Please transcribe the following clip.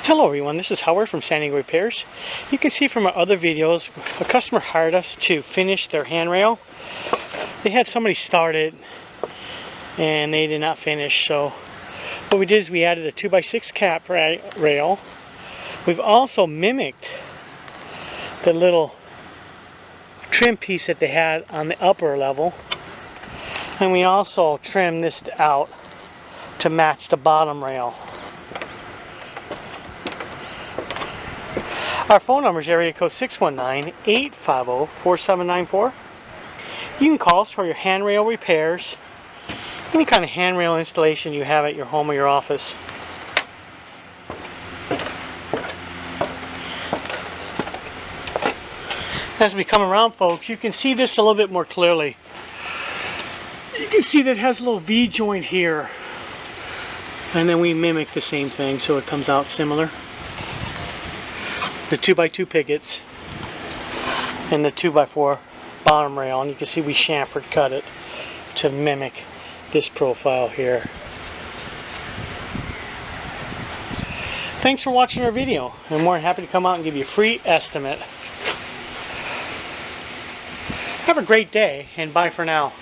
Hello everyone, this is Howard from San Diego Repairs. You can see from our other videos, a customer hired us to finish their handrail. They had somebody start it and they did not finish, so what we did is we added a 2x6 cap rail. We've also mimicked the little trim piece that they had on the upper level, and we also trimmed this out to match the bottom rail. Our phone number is area code 619-850-4794. You can call us for your handrail repairs, any kind of handrail installation you have at your home or your office. As we come around, folks, you can see this a little bit more clearly. You can see that it has a little V joint here, and then we mimic the same thing so it comes out similar. The 2x2 pickets and the 2x4 bottom rail, and you can see we chamfered cut it to mimic this profile here. Thanks for watching our video. I'm more than happy to come out and give you a free estimate. Have a great day, and bye for now.